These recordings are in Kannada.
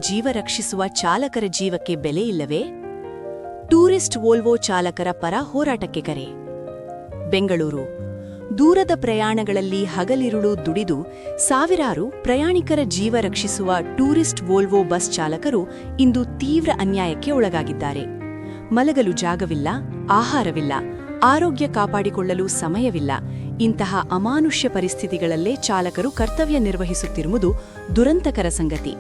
ಜೀವ ರಕ್ಷಿಸುವ ಚಾಲಕರ ಜೀವಕ್ಕೆ ಬೆಲೆ ಇಲ್ಲವೇ? ಟೂರಿಸ್ಟ್ ವೋಲ್ವೋ ಚಾಲಕರ ಪರ ಹೋರಾಟಕ್ಕೆ ಕರೆ. ಬೆಂಗಳೂರು ದೂರದ ಪ್ರಯಾಣಗಳಲ್ಲಿ ಹಗಲಿರುಳು ದುಡಿದು ಸಾವಿರಾರು ಪ್ರಯಾಣಿಕರ ಜೀವ ರಕ್ಷಿಸುವ ಟೂರಿಸ್ಟ್ ವೋಲ್ವೋ ಬಸ್ ಚಾಲಕರು ಇಂದು ತೀವ್ರ ಅನ್ಯಾಯಕ್ಕೆ ಒಳಗಾಗಿದ್ದಾರೆ. ಮಲಗಲು ಜಾಗವಿಲ್ಲ, ಆಹಾರವಿಲ್ಲ, ಆರೋಗ್ಯ ಕಾಪಾಡಿಕೊಳ್ಳಲು ಸಮಯವಿಲ್ಲ. ಇಂತಹ ಅಮಾನುಷ್ಯ ಪರಿಸ್ಥಿತಿಗಳಲ್ಲೇ ಚಾಲಕರು ಕರ್ತವ್ಯ ನಿರ್ವಹಿಸುತ್ತಿರುವುದು ದುರಂತಕರ ಸಂಗತಿ.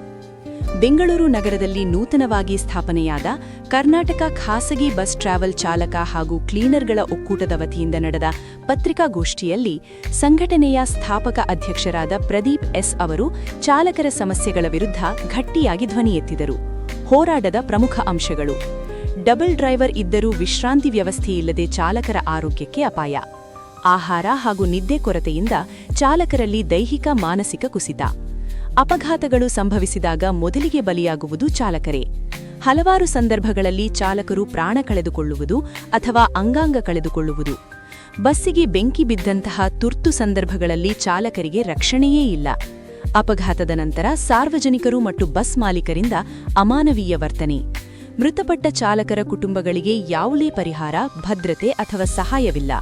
ಬೆಂಗಳೂರು ನಗರದಲ್ಲಿ ನೂತನವಾಗಿ ಸ್ಥಾಪನೆಯಾದ ಕರ್ನಾಟಕ ಖಾಸಗಿ ಬಸ್ ಟ್ರಾವೆಲ್ ಚಾಲಕ ಹಾಗೂ ಕ್ಲೀನರ್ಗಳ ಒಕ್ಕೂಟದ ವತಿಯಿಂದ ನಡೆದ ಪತ್ರಿಕಾಗೋಷ್ಠಿಯಲ್ಲಿ ಸಂಘಟನೆಯ ಸ್ಥಾಪಕ ಅಧ್ಯಕ್ಷರಾದ ಪ್ರದೀಪ್ ಎಸ್ ಅವರು ಚಾಲಕರ ಸಮಸ್ಯೆಗಳ ವಿರುದ್ಧ ಗಟ್ಟಿಯಾಗಿ ಧ್ವನಿ ಎತ್ತಿದರು. ಹೋರಾಟದ ಪ್ರಮುಖ ಅಂಶಗಳು: ಡಬಲ್ ಡ್ರೈವರ್ ಇದ್ದರೂ ವಿಶ್ರಾಂತಿ ವ್ಯವಸ್ಥೆಯಿಲ್ಲದೆ ಚಾಲಕರ ಆರೋಗ್ಯಕ್ಕೆ ಅಪಾಯ. ಆಹಾರ ಹಾಗೂ ನಿದ್ದೆ ಕೊರತೆಯಿಂದ ಚಾಲಕರಲ್ಲಿ ದೈಹಿಕ ಮಾನಸಿಕ ಕುಸಿತ. ಅಪಘಾತಗಳು ಸಂಭವಿಸಿದಾಗ ಮೊದಲಿಗೆ ಬಲಿಯಾಗುವುದು ಚಾಲಕರೇ. ಹಲವಾರು ಸಂದರ್ಭಗಳಲ್ಲಿ ಚಾಲಕರು ಪ್ರಾಣ ಕಳೆದುಕೊಳ್ಳುವುದು ಅಥವಾ ಅಂಗಾಂಗ ಕಳೆದುಕೊಳ್ಳುವುದು. ಬಸ್ಸಿಗೆ ಬೆಂಕಿ ಬಿದ್ದಂತಹ ತುರ್ತು ಸಂದರ್ಭಗಳಲ್ಲಿ ಚಾಲಕರಿಗೆ ರಕ್ಷಣೆಯೇ ಇಲ್ಲ. ಅಪಘಾತದ ನಂತರ ಸಾರ್ವಜನಿಕರು ಮತ್ತು ಬಸ್ ಮಾಲೀಕರಿಂದ ಅಮಾನವೀಯ ವರ್ತನೆ. ಮೃತಪಟ್ಟ ಚಾಲಕರ ಕುಟುಂಬಗಳಿಗೆ ಯಾವುದೇ ಪರಿಹಾರ, ಭದ್ರತೆ ಅಥವಾ ಸಹಾಯವಿಲ್ಲ.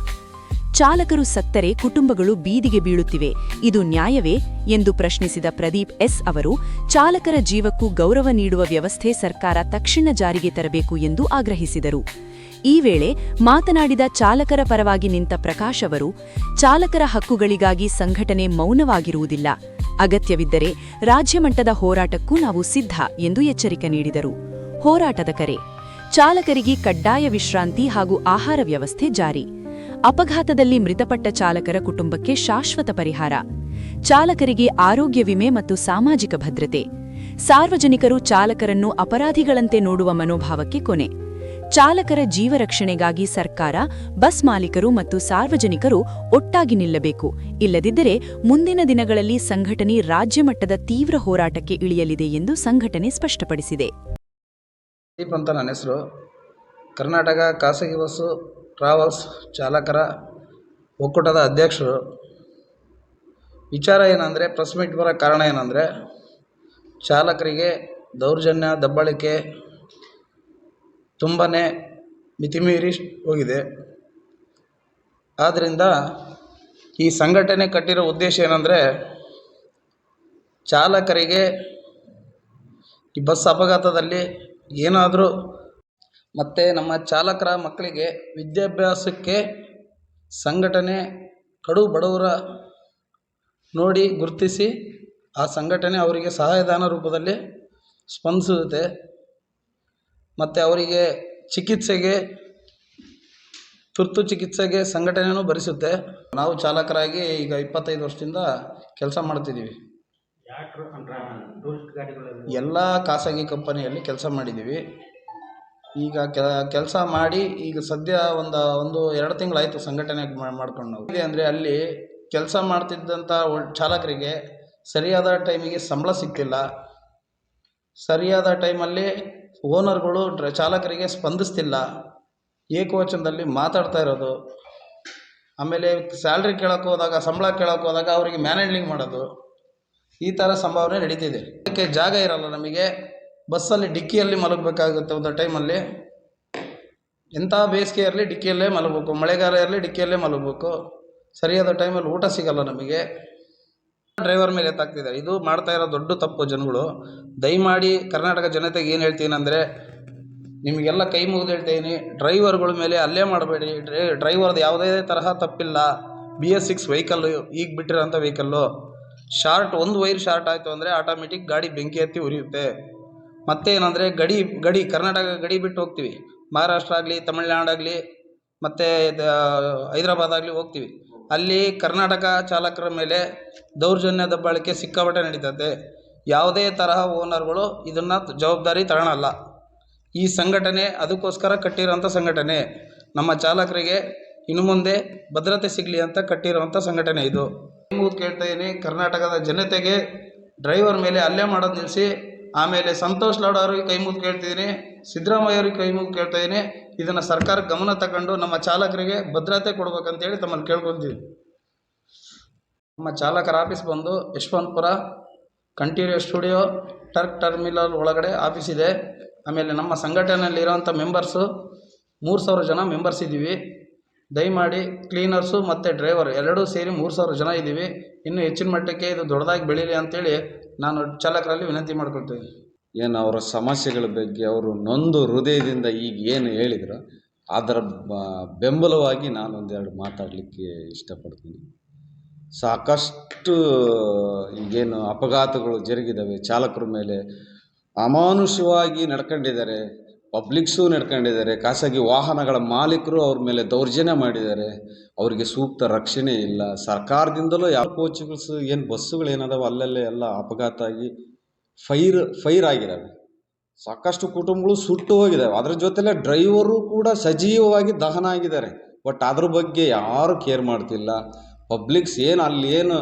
ಚಾಲಕರು ಸತ್ತರೆ ಕುಟುಂಬಗಳು ಬೀದಿಗೆ ಬೀಳುತ್ತಿವೆ. ಇದು ನ್ಯಾಯವೇ ಎಂದು ಪ್ರಶ್ನಿಸಿದ ಪ್ರದೀಪ್ ಎಸ್ ಅವರು ಚಾಲಕರ ಜೀವಕ್ಕೂ ಗೌರವ ನೀಡುವ ವ್ಯವಸ್ಥೆ ಸರ್ಕಾರ ತಕ್ಷಣ ಜಾರಿಗೆ ತರಬೇಕು ಎಂದು ಆಗ್ರಹಿಸಿದರು. ಈ ವೇಳೆ ಮಾತನಾಡಿದ ಚಾಲಕರ ಪರವಾಗಿ ನಿಂತ ಪ್ರಕಾಶ್ ಅವರು, ಚಾಲಕರ ಹಕ್ಕುಗಳಿಗಾಗಿ ಸಂಘಟನೆ ಮೌನವಾಗಿರುವುದಿಲ್ಲ. ಅಗತ್ಯವಿದ್ದರೆ ರಾಜ್ಯಮಟ್ಟದ ಹೋರಾಟಕ್ಕೂ ನಾವು ಸಿದ್ಧ ಎಂದು ಎಚ್ಚರಿಕೆ ನೀಡಿದರು. ಹೋರಾಟದ ಕರೆ: ಚಾಲಕರಿಗೆ ಕಡ್ಡಾಯ ವಿಶ್ರಾಂತಿ ಹಾಗೂ ಆಹಾರ ವ್ಯವಸ್ಥೆ ಜಾರಿ. ಅಪಘಾತದಲ್ಲಿ ಮೃತಪಟ್ಟ ಚಾಲಕರ ಕುಟುಂಬಕ್ಕೆ ಶಾಶ್ವತ ಪರಿಹಾರ. ಚಾಲಕರಿಗೆ ಆರೋಗ್ಯ ವಿಮೆ ಮತ್ತು ಸಾಮಾಜಿಕ ಭದ್ರತೆ. ಸಾರ್ವಜನಿಕರು ಚಾಲಕರನ್ನು ಅಪರಾಧಿಗಳಂತೆ ನೋಡುವ ಮನೋಭಾವಕ್ಕೆ ಕೊನೆ. ಚಾಲಕರ ಜೀವ ರಕ್ಷಣೆಗಾಗಿ ಸರ್ಕಾರ, ಬಸ್ ಮಾಲೀಕರು ಮತ್ತು ಸಾರ್ವಜನಿಕರು ಒಟ್ಟಾಗಿ ನಿಲ್ಲಬೇಕು. ಇಲ್ಲದಿದ್ದರೆ ಮುಂದಿನ ದಿನಗಳಲ್ಲಿ ಸಂಘಟನೆ ರಾಜ್ಯಮಟ್ಟದ ತೀವ್ರ ಹೋರಾಟಕ್ಕೆ ಇಳಿಯಲಿದೆ ಎಂದು ಸಂಘಟನೆ ಸ್ಪಷ್ಟಪಡಿಸಿದೆ. ದೀಪ್ ಅಂತ ನನ್ನ ಹೆಸರು. ಕರ್ನಾಟಕ ಖಾಸಗಿ ಬಸ್ಸು ಟ್ರಾವೆಲ್ಸ್ ಚಾಲಕರ ಒಕ್ಕೂಟದ ಅಧ್ಯಕ್ಷರು. ವಿಚಾರ ಏನಂದರೆ, ಪ್ರೆಸ್ ಮೀಟ್ ಬರೋ ಕಾರಣ ಏನಂದರೆ, ಚಾಲಕರಿಗೆ ದೌರ್ಜನ್ಯ, ದಬ್ಬಾಳಿಕೆ ತುಂಬಾ ಮಿತಿಮೀರಿ ಹೋಗಿದೆ. ಆದ್ದರಿಂದ ಈ ಸಂಘಟನೆ ಕಟ್ಟಿರೋ ಉದ್ದೇಶ ಏನಂದರೆ, ಚಾಲಕರಿಗೆ ಈ ಬಸ್ ಅಪಘಾತದಲ್ಲಿ ಏನಾದರೂ ಮತ್ತು ನಮ್ಮ ಚಾಲಕರ ಮಕ್ಕಳಿಗೆ ವಿದ್ಯಾಭ್ಯಾಸಕ್ಕೆ ಸಂಘಟನೆ ಕಡು ಬಡವರ ನೋಡಿ ಗುರುತಿಸಿ ಆ ಸಂಘಟನೆ ಅವರಿಗೆ ಸಹಾಯಧನ ರೂಪದಲ್ಲಿ ಸ್ಪಂದಿಸುತ್ತೆ. ಮತ್ತು ಅವರಿಗೆ ಚಿಕಿತ್ಸೆಗೆ, ತುರ್ತು ಚಿಕಿತ್ಸೆಗೆ ಸಂಘಟನೆಯೂ ಭರಿಸುತ್ತೆ. ನಾವು ಚಾಲಕರಾಗಿ ಈಗ 25 ವರ್ಷದಿಂದ ಕೆಲಸ ಮಾಡ್ತಿದ್ದೀವಿ. ಎಲ್ಲ ಖಾಸಗಿ ಕಂಪನಿಯಲ್ಲಿ ಕೆಲಸ ಮಾಡಿದ್ದೀವಿ. ಈಗ ಕೆಲಸ ಮಾಡಿ ಈಗ ಸದ್ಯ ಒಂದು 2 ತಿಂಗಳಾಯಿತು ಸಂಘಟನೆ ಮಾಡ್ಕೊಂಡು. ನಾವು ಇದೆ ಅಂದರೆ, ಅಲ್ಲಿ ಕೆಲಸ ಮಾಡ್ತಿದ್ದಂಥ ಚಾಲಕರಿಗೆ ಸರಿಯಾದ ಟೈಮಿಗೆ ಸಂಬಳ ಸಿಗ್ತಿಲ್ಲ. ಸರಿಯಾದ ಟೈಮಲ್ಲಿ ಓನರ್ಗಳು ಚಾಲಕರಿಗೆ ಸ್ಪಂದಿಸ್ತಿಲ್ಲ. ಏಕವಚನದಲ್ಲಿ ಮಾತಾಡ್ತಾ ಇರೋದು. ಆಮೇಲೆ ಸ್ಯಾಲ್ರಿ ಕೇಳೋಕ್ಕೆ ಹೋದಾಗ, ಸಂಬಳ ಕೇಳೋಕ್ಕೆ ಹೋದಾಗ ಅವರಿಗೆ ಮ್ಯಾನೇಜ್ಲಿಂಗ್ ಮಾಡೋದು. ಈ ಥರ ಸಂಭಾವನೆ ನಡೀತಿದೆ. ಅದಕ್ಕೆ ಜಾಗ ಇರಲ್ಲ ನಮಗೆ. ಬಸ್ಸಲ್ಲಿ ಡಿಕ್ಕಿಯಲ್ಲಿ ಮಲಗಬೇಕಾಗುತ್ತೆ. ಒಂದು ಟೈಮಲ್ಲಿ ಎಂಥ ಬೇಸಿಗೆ ಇರಲಿ ಡಿಕ್ಕಿಯಲ್ಲೇ ಮಲಗಬೇಕು, ಮಳೆಗಾಲ ಇರಲಿ ಡಿಕ್ಕಿಯಲ್ಲೇ ಮಲಗಬೇಕು. ಸರಿಯಾದ ಟೈಮಲ್ಲಿ ಊಟ ಸಿಗಲ್ಲ ನಮಗೆ. ಡ್ರೈವರ್ ಮೇಲೆ ಎತ್ತಾಗ್ತಿದ್ದಾರೆ. ಇದು ಮಾಡ್ತಾ ಇರೋ ದೊಡ್ಡ ತಪ್ಪು ಜನಗಳು. ದಯಮಾಡಿ ಕರ್ನಾಟಕ ಜನತೆಗೆ ಏನು ಹೇಳ್ತೀನಿ ಅಂದರೆ, ನಿಮಗೆಲ್ಲ ಕೈ ಮುಗಿದು ಹೇಳ್ತೀನಿ, ಡ್ರೈವರ್ಗಳ ಮೇಲೆ ಹಲ್ಲೆ ಮಾಡಬೇಡಿ. ಡ್ರೈವರ್ದು ಯಾವುದೇ ತರಹ ತಪ್ಪಿಲ್ಲ. BS6 ವೆಹಿಕಲ್ಲು, ಈಗ ಬಿಟ್ಟಿರೋಂಥ ವೆಹಿಕಲ್ಲು. ಒಂದು ವೈರ್ ಶಾರ್ಟ್ ಆಯಿತು ಅಂದರೆ ಆಟೋಮೆಟಿಕ್ ಗಾಡಿ ಬೆಂಕಿ ಹತ್ತಿ ಉರಿಯುತ್ತೆ. ಮತ್ತೇನಂದರೆ, ಗಡಿ ಕರ್ನಾಟಕ ಗಡಿ ಬಿಟ್ಟು ಹೋಗ್ತೀವಿ. ಮಹಾರಾಷ್ಟ್ರ ಆಗಲಿ, ತಮಿಳ್ನಾಡು ಆಗಲಿ, ಮತ್ತು ಹೈದರಾಬಾದ್ ಆಗಲಿ ಹೋಗ್ತೀವಿ. ಅಲ್ಲಿ ಕರ್ನಾಟಕ ಚಾಲಕರ ಮೇಲೆ ದೌರ್ಜನ್ಯ, ದಬ್ಬಾಳಿಕೆ ಸಿಕ್ಕಾಪಟ್ಟೆ ನಡೀತದೆ. ಯಾವುದೇ ತರಹ ಓನರ್ಗಳು ಇದನ್ನು ಜವಾಬ್ದಾರಿ ತಗೊಳ್ಳಲ್ಲ. ಈ ಸಂಘಟನೆ ಅದಕ್ಕೋಸ್ಕರ ಕಟ್ಟಿರೋಂಥ ಸಂಘಟನೆ. ನಮ್ಮ ಚಾಲಕರಿಗೆ ಇನ್ನು ಮುಂದೆ ಭದ್ರತೆ ಸಿಗಲಿ ಅಂತ ಕಟ್ಟಿರುವಂಥ ಸಂಘಟನೆ ಇದು. ಮುಗಿದು ಕೇಳ್ತಾ ಇದ್ದೀನಿ, ಕರ್ನಾಟಕದ ಜನತೆಗೆ ಡ್ರೈವರ್ ಮೇಲೆ ಹಲ್ಲೆ ಮಾಡೋದು ನಿಲ್ಲಿಸಿ. ಆಮೇಲೆ ಸಂತೋಷ್ ಲಾಡ್ ಅವ್ರಿಗೆ ಕೈ ಮುಗಿದು ಕೇಳ್ತಿದ್ದೀನಿ, ಸಿದ್ದರಾಮಯ್ಯ ಅವ್ರಿಗೆ ಕೈ ಮುಗಿದು ಕೇಳ್ತಾ ಇದ್ದೀನಿ, ಇದನ್ನು ಸರ್ಕಾರ ಗಮನ ತಗೊಂಡು ನಮ್ಮ ಚಾಲಕರಿಗೆ ಭದ್ರತೆ ಕೊಡ್ಬೇಕಂತೇಳಿ ತಮ್ಮಲ್ಲಿ ಕೇಳ್ಕೊತೀವಿ. ನಮ್ಮ ಚಾಲಕರ ಆಫೀಸ್ ಬಂದು ಯಶವಂತಪುರ ಕಂಠೀರವ ಸ್ಟುಡಿಯೋ ಟರ್ಮಿನಲ್ ಒಳಗಡೆ ಆಫೀಸ್ ಇದೆ. ಆಮೇಲೆ ನಮ್ಮ ಸಂಘಟನೆಯಲ್ಲಿರೋಂಥ ಮೆಂಬರ್ಸು 3,000 ಜನ ಮೆಂಬರ್ಸ್ ಇದ್ದೀವಿ. ದಯಮಾಡಿ ಕ್ಲೀನರ್ಸು ಮತ್ತು ಡ್ರೈವರ್ ಎರಡೂ ಸೇರಿ 3,000 ಜನ ಇದ್ದೀವಿ. ಇನ್ನೂ ಹೆಚ್ಚಿನ ಮಟ್ಟಕ್ಕೆ ಇದು ದೊಡ್ಡದಾಗಿ ಬೆಳೀಲಿ ಅಂತೇಳಿ ನಾನು ಚಾಲಕರಲ್ಲಿ ವಿನಂತಿ ಮಾಡ್ಕೊಳ್ತೀನಿ. ಏನು ಅವರ ಸಮಸ್ಯೆಗಳ ಬಗ್ಗೆ ಅವರು ನೊಂದು ಹೃದಯದಿಂದ ಈಗ ಏನು ಹೇಳಿದ್ರು ಅದರ ಬೆಂಬಲವಾಗಿ ನಾನು ಒಂದೆರಡು ಮಾತಾಡಲಿಕ್ಕೆ ಇಷ್ಟಪಡ್ತೀನಿ. ಸಾಕಷ್ಟು ಈಗೇನು ಅಪಘಾತಗಳು ಜರುಗಿದ್ದಾವೆ, ಚಾಲಕರ ಮೇಲೆ ಅಮಾನುಷವಾಗಿ ನಡ್ಕೊಂಡಿದ್ದಾರೆ, ಪಬ್ಲಿಕ್ಸು ನಡ್ಕೊಂಡಿದ್ದಾರೆ, ಖಾಸಗಿ ವಾಹನಗಳ ಮಾಲೀಕರು ಅವ್ರ ಮೇಲೆ ದೌರ್ಜನ್ಯ ಮಾಡಿದ್ದಾರೆ, ಅವರಿಗೆ ಸೂಕ್ತ ರಕ್ಷಣೆ ಇಲ್ಲ. ಸರ್ಕಾರದಿಂದಲೂ ಯಾವ ಕೋಚ್ಗಳ್ಸ್ ಏನು ಬಸ್ಸುಗಳು ಏನದಾವೆ ಅಲ್ಲಲ್ಲೇ ಎಲ್ಲ ಅಪಘಾತ ಆಗಿ ಫೈರ್ ಆಗಿದ್ದಾವೆ. ಸಾಕಷ್ಟು ಕುಟುಂಬಗಳು ಸುಟ್ಟು ಹೋಗಿದ್ದಾವೆ. ಅದರ ಜೊತೆಲೆ ಡ್ರೈವರು ಕೂಡ ಸಜೀವವಾಗಿ ದಹನ ಆಗಿದ್ದಾರೆ. ಬಟ್ ಅದ್ರ ಬಗ್ಗೆ ಯಾರು ಕೇರ್ ಮಾಡ್ತಿಲ್ಲ. ಪಬ್ಲಿಕ್ಸ್ ಏನು ಅಲ್ಲಿ ಏನು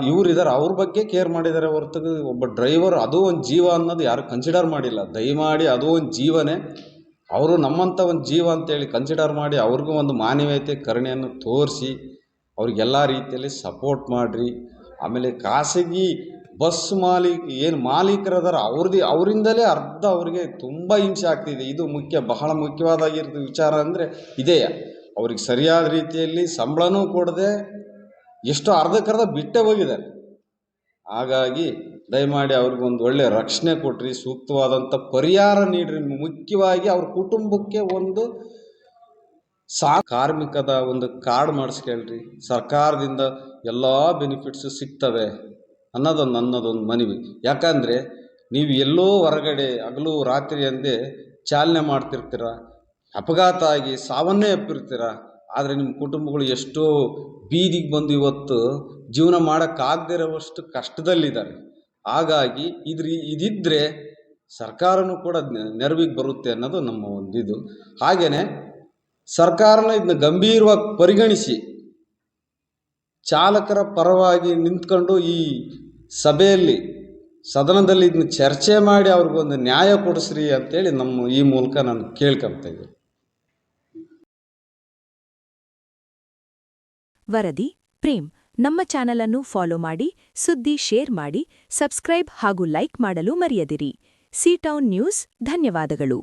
ಇವರಿದ್ದಾರೆ ಅವ್ರ ಬಗ್ಗೆ ಕೇರ್ ಮಾಡಿದ್ದಾರೆ ಹೊರತು ಒಬ್ಬ ಡ್ರೈವರ್ ಅದು ಒಂದು ಜೀವ ಅನ್ನೋದು ಯಾರು ಕನ್ಸಿಡರ್ ಮಾಡಿಲ್ಲ. ದಯಮಾಡಿ ಅದು ಒಂದು ಜೀವನೇ, ಅವರು ನಮ್ಮಂಥ ಒಂದು ಜೀವ ಅಂತೇಳಿ ಕನ್ಸಿಡರ್ ಮಾಡಿ ಅವ್ರಿಗೂ ಒಂದು ಮಾನವೀಯತೆ ಕರುಣೆಯನ್ನು ತೋರಿಸಿ ಅವ್ರಿಗೆಲ್ಲ ರೀತಿಯಲ್ಲಿ ಸಪೋರ್ಟ್ ಮಾಡಿರಿ. ಆಮೇಲೆ ಖಾಸಗಿ ಬಸ್ ಮಾಲೀಕರದಾರ ಅವರಿಂದಲೇ ಅರ್ಧ ಅವ್ರಿಗೆ ತುಂಬ ಹಿಂಸೆ ಆಗ್ತಿದೆ. ಇದು ಬಹಳ ಮುಖ್ಯವಾದಾಗಿರೋ ವಿಚಾರ ಅಂದರೆ ಇದೇ. ಅವ್ರಿಗೆ ಸರಿಯಾದ ರೀತಿಯಲ್ಲಿ ಸಂಬಳನೂ ಕೊಡದೆ ಎಷ್ಟೋ ಅರ್ಧಕ್ಕರ್ಧ ಬಿಟ್ಟೇ ಹೋಗಿದ್ದಾರೆ. ಹಾಗಾಗಿ ದಯಮಾಡಿ ಅವ್ರಿಗೊಂದು ಒಳ್ಳೆಯ ರಕ್ಷಣೆ ಕೊಟ್ರಿ, ಸೂಕ್ತವಾದಂಥ ಪರಿಹಾರ ನೀಡ್ರಿ. ಮುಖ್ಯವಾಗಿ ಅವ್ರ ಕುಟುಂಬಕ್ಕೆ ಒಂದು ಕಾರ್ಮಿಕದ ಒಂದು ಕಾರ್ಡ್ ಮಾಡಿಸ್ಕೊಳ್ರಿ. ಸರ್ಕಾರದಿಂದ ಎಲ್ಲ ಬೆನಿಫಿಟ್ಸು ಸಿಗ್ತವೆ ನನ್ನದೊಂದು ಮನವಿ. ಯಾಕಂದರೆ ನೀವು ಎಲ್ಲೋ ಹೊರಗಡೆ ಹಗಲು ರಾತ್ರಿ ಅಂದೇ ಚಾಲನೆ ಮಾಡ್ತಿರ್ತೀರ, ಅಪಘಾತ ಆಗಿ ಸಾವನ್ನೇ ಅಪ್ಪಿರ್ತೀರ. ಆದರೆ ನಿಮ್ಮ ಕುಟುಂಬಗಳು ಎಷ್ಟೋ ಬೀದಿಗೆ ಬಂದು ಇವತ್ತು ಜೀವನ ಮಾಡೋಕ್ಕಾಗದೇ ಇರೋವಷ್ಟು ಕಷ್ಟದಲ್ಲಿದ್ದಾರೆ. ಹಾಗಾಗಿ ಇದಿದ್ದರೆ ಸರ್ಕಾರನೂ ಕೂಡ ನೆರವಿಗೆ ಬರುತ್ತೆ ಅನ್ನೋದು ನಮ್ಮ ಒಂದು ಇದು. ಹಾಗೆಯೇ ಸರ್ಕಾರನ ಇದನ್ನ ಗಂಭೀರವಾಗಿ ಪರಿಗಣಿಸಿ ಚಾಲಕರ ಪರವಾಗಿ ನಿಂತ್ಕೊಂಡು ಈ ಸಭೆಯಲ್ಲಿ ಸದನದಲ್ಲಿ ಇದನ್ನ ಚರ್ಚೆ ಮಾಡಿ ಅವ್ರಿಗೊಂದು ನ್ಯಾಯ ಕೊಡಿಸ್ರಿ ಅಂತೇಳಿ ನಮ್ಮ ಈ ಮೂಲಕ ನಾನು ಕೇಳ್ಕೊಳ್ತಾ ಇದ್ದೀನಿ. ವರದಿ ಪ್ರೇಮ್. ನಮ್ಮ ಚಾನಲ್ ಅನ್ನು ಫಾಲೋ ಮಾಡಿ, ಸುದ್ದಿ ಶೇರ್ ಮಾಡಿ, ಸಬ್ಸ್ಕ್ರೈಬ್ ಹಾಗೂ ಲೈಕ್ ಮಾಡಲು ಮರೆಯದಿರಿ. ಸಿ ಟೌನ್ ನ್ಯೂಸ್ ಧನ್ಯವಾದಗಳು.